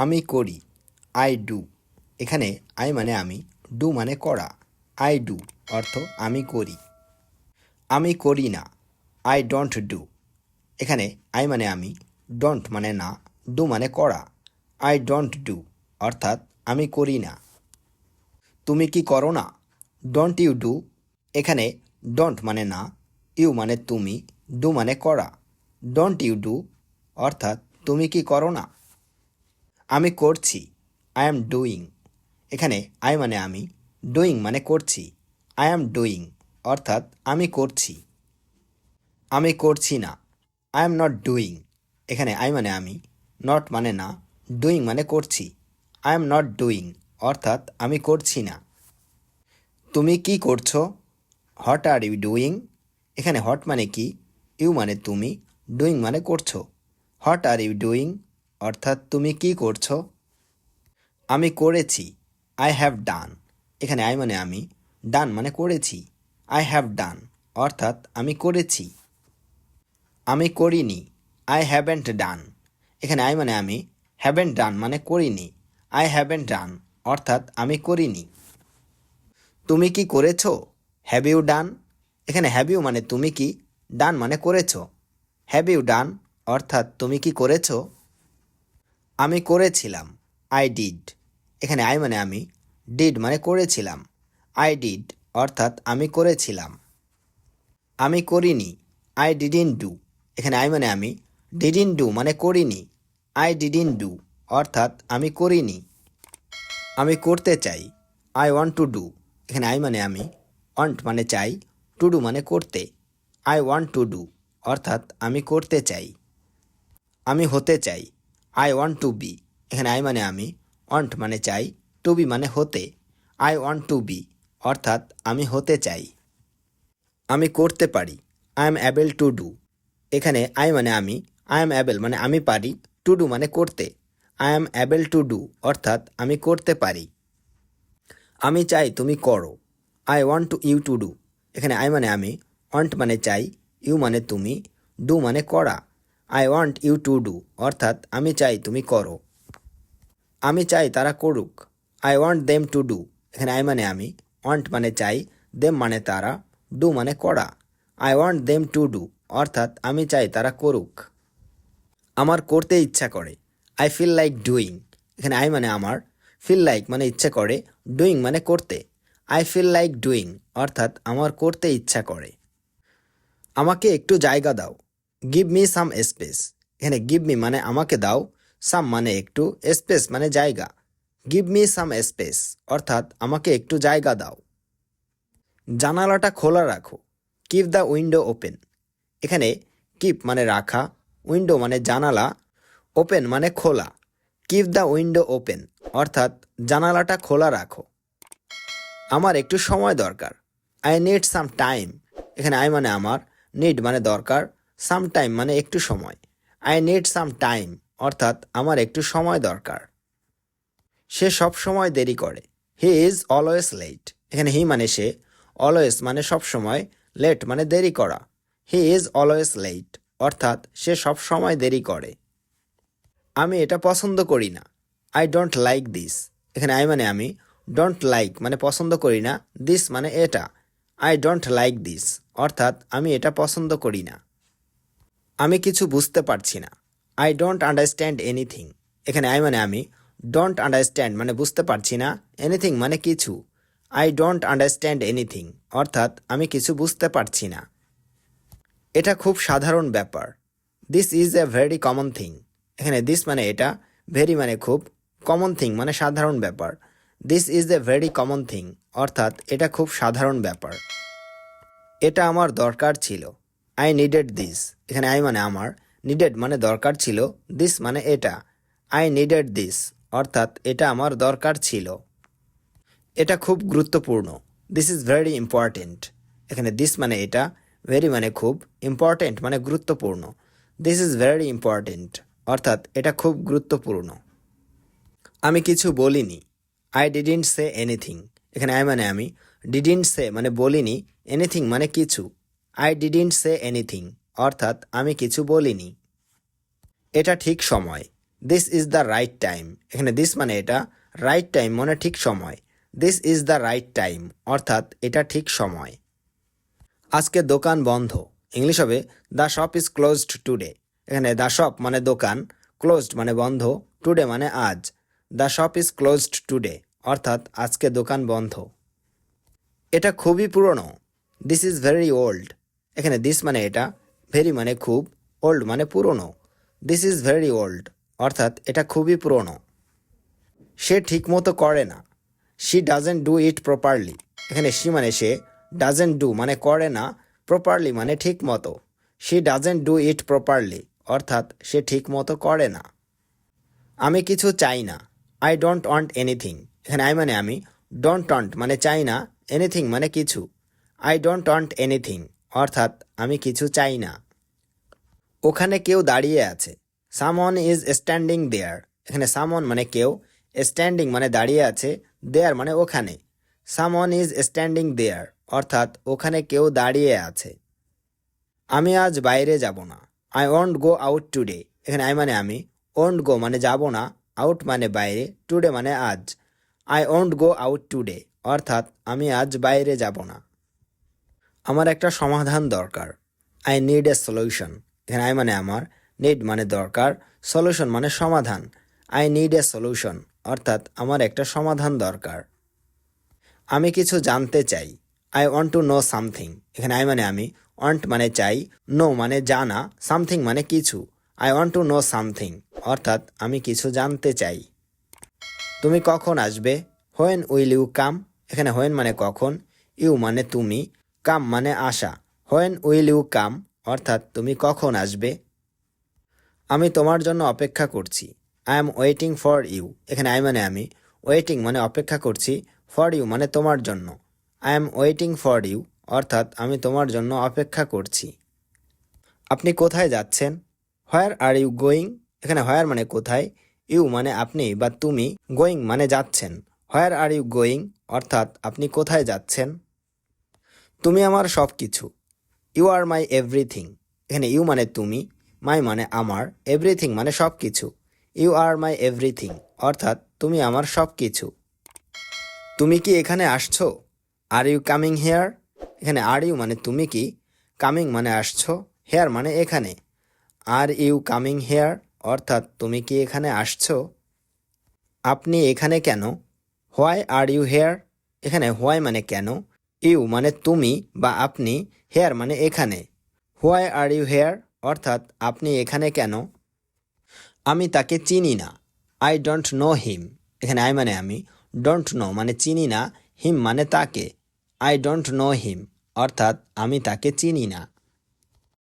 আমি করি, I do. এখানে আই মানে আমি, ডু মানে করা। আই ডু অর্থ আমি করি। আমি করি না, আই ডোন্ট ডু। এখানে আই মানে আমি, ডোন্ট মানে না, ডু মানে করা। আই ডোন্ট ডু অর্থাৎ আমি করি না। তুমি কি করো না, ডোন্ট ইউ ডু। এখানে ডোন্ট মানে না, ইউ মানে তুমি, ডু মানে করা। ডোন্ট ইউ ডু অর্থাৎ তুমি কি করো না। আমি করছি, আই অ্যাম ডুইং। এখানে আই মানে আমি, ডুইং মানে করছি। আই অ্যাম ডুইং অর্থাৎ আমি করছি। আমি করছি না, আই এম নট ডুইং। এখানে আই মানে আমি, নট মানে না, ডুইং মানে করছি। আই এম নট ডুইং অর্থাৎ আমি করছি না। তুমি কি করছো, হোয়াট আর ইউ ডুইং। এখানে হট মানে কি, ইউ মানে তুমি, ডুইং মানে করছো। হোয়াট আর ইউ ডুইং অর্থাৎ তুমি কি করছো। আমি করেছি, আই হ্যাভ ডান। এখানে আই মানে আমি, ডান মানে করেছি। আই হ্যাভ ডান অর্থাৎ আমি করেছি। আমি করিনি, আই হ্যাভেন্ট ডান। এখানে আই মানে আমি, হ্যাভেন্ট ডান মানে করিনি। আই হ্যাভেন্ট ডান অর্থাৎ আমি করিনি। তুমি কি করেছো, হ্যাভ ইউ ডান। এখানে হ্যাভ ইউ মানে তুমি কি, ডান মানে করেছো। হ্যাভ ইউ ডান অর্থাৎ তুমি কি করেছো। আমি করেছিলাম, আই ডিড। এখানে আই মানে আমি, ডিড মানে করেছিলাম। আই ডিড অর্থাৎ আমি করেছিলাম। আমি করিনি, আই ডিডিন ডু। এখানে আই মানে আমি, ডিডিন ডু মানে করিনি। আই ডিডিন ডু অর্থাৎ আমি করিনি। আমি করতে চাই, আই ওয়ান্ট টু ডু। এখানে আই মানে আমি, ওয়ান্ট মানে চাই, টু ডু মানে করতে। আই ওয়ান্ট টু ডু অর্থাৎ আমি করতে চাই। আমি হতে চাই, আই ওয়ান্ট টু বি। এখানে আই মানে আমি, ওয়ান্ট মানে চাই, টু বি মানে হতে। আই ওয়ান্ট টু বি অর্থাৎ আমি হতে চাই। আমি করতে পারি, I am able to do. এখানে আই মানে আমি, আই এম অ্যাবেল মানে আমি পারি, টু ডু মানে করতে। I am able to do অর্থাৎ আমি করতে পারি। আমি চাই তুমি করো, I want to you to do. এখানে আই মানে আমি, ওয়ান্ট মানে চাই, ইউ মানে তুমি, ডু মানে করা। I want you to do অর্থাৎ আমি চাই তুমি করো। আমি চাই তারা করুক, I want them to do. এখানে আই মানে আমি, ওয়ান্ট মানে চাই, দেম মানে তারা, ডু মানে করা। I want them to do অর্থাৎ আমি চাই তারা করুক। আমার করতে ইচ্ছা করে, আই ফিল লাইক ডুইং। এখানে আই মানে আমার, ফিল লাইক মানে ইচ্ছা করে, ডুইং মানে করতে। আই ফিল লাইক ডুইং অর্থাৎ আমার করতে ইচ্ছা করে। আমাকে একটু জায়গা দাও, গিভ মি সাম স্পেস। এখানে গিভ মি মানে আমাকে দাও, সাম মানে একটু, স্পেস মানে জায়গা। গিভ মি সাম স্পেস অর্থাৎ আমাকে একটু জায়গা দাও। জানালাটা খোলা রাখো, কিপ দ্য উইন্ডো ওপেন। এখানে কিপ মানে রাখা, উইন্ডো মানে জানালা, ওপেন মানে খোলা। কিপ দ্য উইন্ডো ওপেন অর্থাৎ জানালাটা খোলা রাখো। আমার একটু সময় দরকার, আই নিড সাম টাইম। এখানে আই মানে আমার, নিড মানে দরকার, সাম টাইম মানে একটু সময়। আই নিড সাম টাইম অর্থাৎ আমার একটু সময় দরকার। সে সব সময় দেরি করে, হি ইজ অলওয়েজ লেট। এখানে হি মানে সে, অলওয়েজ মানে সব সময়, লেট মানে দেরি করা। হি ইজ অলওয়েজ লেট অর্থাৎ সে সব সময় দেরি করে। আমি এটা পছন্দ করি না, আই ডোন্ট লাইক দিস। এখানে আই মানে আমি, ডোন্ট লাইক মানে পছন্দ করি না, দিস মানে এটা। আই ডোন্ট লাইক দিস অর্থাৎ আমি এটা পছন্দ করি না। আমি কিছু বুঝতে পারছি না, আই ডোন্ট আন্ডারস্ট্যান্ড এনিথিং। এখানে আই মানে আমি, ডোন্ট আন্ডারস্ট্যান্ড মানে বুঝতে পারছি না, এনিথিং মানে কিছু। আই ডোন্ট আন্ডারস্ট্যান্ড এনিথিং অর্থাৎ আমি কিছু বুঝতে পারছি না। এটা খুব সাধারণ ব্যাপার, this is a very common thing. এখানে দিস মানে এটা, ভেরি মানে খুব, কমন থিং মানে সাধারণ ব্যাপার। This is a very common thing অর্থাৎ এটা খুব সাধারণ ব্যাপার। এটা আমার দরকার ছিল, আই নিডেড দিস। এখানে আই মানে আমার, নিডেড মানে দরকার ছিল, দিস মানে এটা। আই নিডেড দিস অর্থাৎ এটা আমার দরকার ছিল। এটা খুব গুরুত্বপূর্ণ, দিস ইজ ভেরি ইম্পর্টেন্ট। এখানে দিস মানে এটা, ভেরি মানে খুব, ইম্পর্টেন্ট মানে গুরুত্বপূর্ণ। দিস ইজ ভেরি ইম্পর্টেন্ট অর্থাৎ এটা খুব গুরুত্বপূর্ণ। আমি কিছু বলিনি, আই ডিডন্ট সে এনিথিং। এখানে আই মানে আমি, ডিডন্ট সে মানে বলিনি, এনিথিং মানে কিছু। আই ডিডন্ট সে এনিথিং অর্থাৎ আমি কিছু বলিনি। এটা ঠিক সময়, this is the right time, এখানে দিস মানে এটা, রাইট টাইম মানে ঠিক সময়। This is the right time অর্থাৎ এটা ঠিক সময়। আজকে দোকান বন্ধ, ইংলিশ হবে the shop is closed today. এখানে দ্য শপ মানে দোকান, ক্লোজড মানে বন্ধ, টুডে মানে আজ। The shop is closed today অর্থাৎ আজকে দোকান বন্ধ। এটা খুবই পুরনো, দিস ইজ ভেরি ওল্ড। এখানে দিস মানে এটা, ভেরি মানে খুব, ওল্ড মানে পুরনো। দিস ইজ ভেরি ওল্ড অর্থাৎ এটা খুবই পুরনো। সে ঠিকমতো করে না, she doesn't do it properly. এখানে শি মানে সে, ডাজেন্ট ডু মানে করে না, প্রপারলি মানে ঠিক মতো। She doesn't do it properly অর্থাৎ সে ঠিক মতো করে না। আমি কিছু চাই না, আই ডোন্ট ওয়ান্ট এনিথিং। এখানে আই মানে আমি, ডোন্ট ওয়ান্ট মানে চাই না, এনিথিং মানে কিছু। আই ডোন্ট ওয়ান্ট এনিথিং অর্থাৎ আমি কিছু চাই না। ওখানে কেউ দাঁড়িয়ে আছে, সামওয়ান ইজ স্ট্যান্ডিং দেয়ার। এখানে সামওয়ান মানে কেউ, স্ট্যান্ডিং মানে দাঁড়িয়ে আছে, দেয়ার মানে ওখানে। সামওয়ান ইজ স্ট্যান্ডিং দেয়ার অর্থাৎ ওখানে কেউ দাঁড়িয়ে আছে। আমি আজ বাইরে যাব না, I won't go out today. এখানে আই মানে আমি, ওয়ন্ট গো মানে যাব না, আউট মানে বাইরে, টুডে মানে আজ। I won't go out today অর্থাৎ আমি আজ বাইরে যাব না। আমার একটা সমাধান দরকার, আই নিড এ সলিউশন। এখানে আই মানে আমার, নিড মানে দরকার, সলিউশন মানে সমাধান। আই নিড এ সলিউশন অর্থাৎ আমার একটা সমাধান দরকার। আমি কিছু জানতে চাই, I want to know something. এখানে আই মানে আমি, ওয়ান্ট মানে চাই, নো মানে জানা, সামথিং মানে কিছু। I want to know something অর্থাৎ আমি কিছু জানতে চাই। তুমি কখন আসবে, হোয়েন উইল ইউ কাম। এখানে হোয়েন মানে কখন, ইউ মানে তুমি, কাম মানে আসা। হোয়েন উইল ইউ কাম অর্থাৎ তুমি কখন আসবে। আমি তোমার জন্য অপেক্ষা করছি, I am waiting for you. এখানে আই মানে আমি, ওয়েটিং মানে অপেক্ষা করছি, ফর ইউ মানে তোমার জন্য। I am waiting for you অর্থাৎ আমি তোমার জন্য অপেক্ষা করছি। আপনি কোথায় যাচ্ছেন, হোয়ার আর ইউ গোয়িং। এখানে হোয়ার মানে কোথায়, ইউ মানে আপনি বা তুমি, গোয়িং মানে যাচ্ছেন। হোয়ার আর ইউ গোয়িং অর্থাৎ আপনি কোথায় যাচ্ছেন। তুমি আমার সব কিছু, ইউ আর মাই এভরিথিং। এখানে ইউ মানে তুমি, মাই মানে আমার, এভরিথিং মানে সব কিছু। ইউ আর মাই এভরিথিং অর্থাৎ তুমি আমার সব কিছু। তুমি কি এখানে আসছো, আর ইউ কামিং হেয়ার। এখানে আর ইউ মানে তুমি কি, কামিং মানে আসছো, হেয়ার মানে এখানে। আর ইউ কামিং হেয়ার অর্থাৎ তুমি কি এখানে আসছো। আপনি এখানে কেন, হোয়াই আর ইউ হেয়ার। এখানে হোয়াই মানে কেন, ইউ মানে তুমি বা আপনি, হেয়ার মানে এখানে। হোয়াই আর ইউ হেয়ার অর্থাৎ আপনি এখানে কেন। আমি তাকে চিনি না, আই ডোন্ট নো হিম। এখানে আই মানে আমি, ডোন্ট নো মানে চিনি না, হিম মানে তাকে। আই ডোন্ট নো হিম অর্থাৎ আমি তাকে চিনি না।